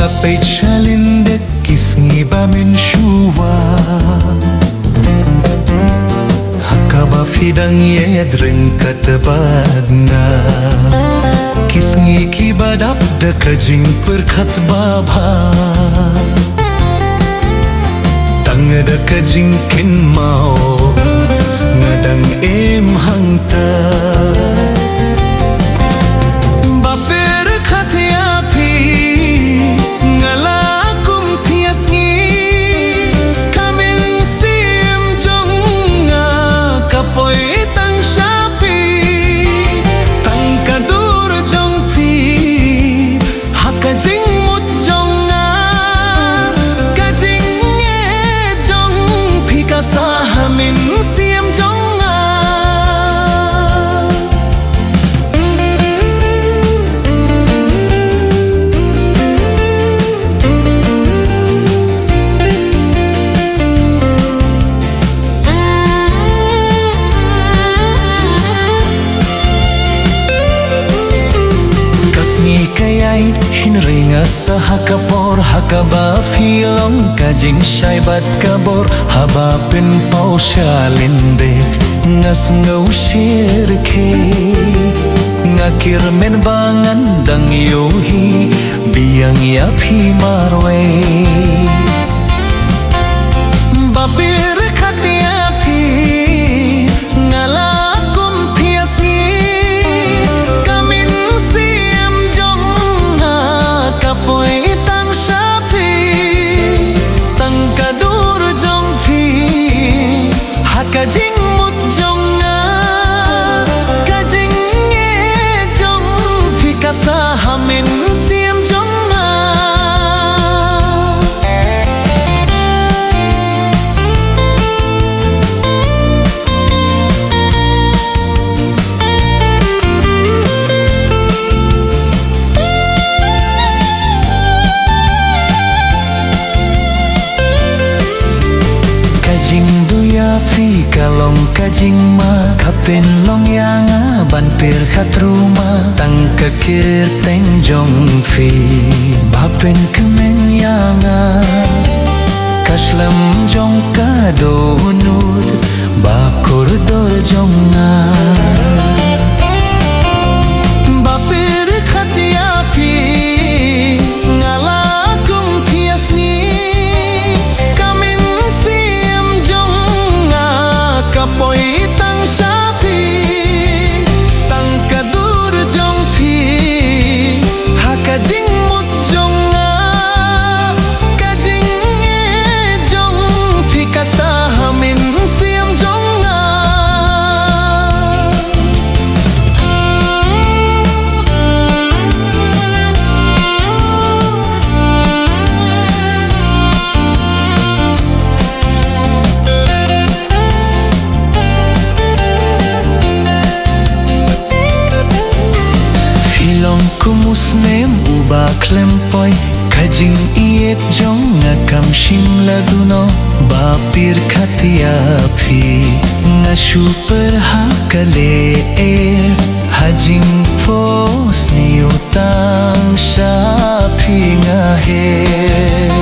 Kapay chalindek kisngi bamin shuwa Hakaba fidang yedring katabadna Kisngi kibadap dekajing perkat baba Tang dekajing kin mau Ngadang em hangta Kayait hinringa sa hakapor Hakaba filong kajing syaibat kabor Habapin pau syalindet Ngas ngau syirke Ngakir men bangan dang yohi Biang yapi marwe Babir kati api Ngalakum tiasngi Kapoy tang sapi Tang kadur jong pi Hakajing mut jong nga Kajing nge jong pi Kasahamin siem jong nga Kajing duya fi kalong kajing ma Kapin long yanga ban pir khat rumah Tang kakir teng jong fi Bapin kemen yanga Kaslam jong kado nud Bakur dor jong nga Bapir khat yapi Ngalakum tiasni Kapoy tang sapi Tang kadur jong pi Hakajing mut jong nga Kajing nge jong pi Kasahamin siem jong nga Kumusnem uba klempoy Kajing iet jong ngakam shim laduno Bapir katiapi Ngasuper hakale Hajing pos ni utang sapi ngaher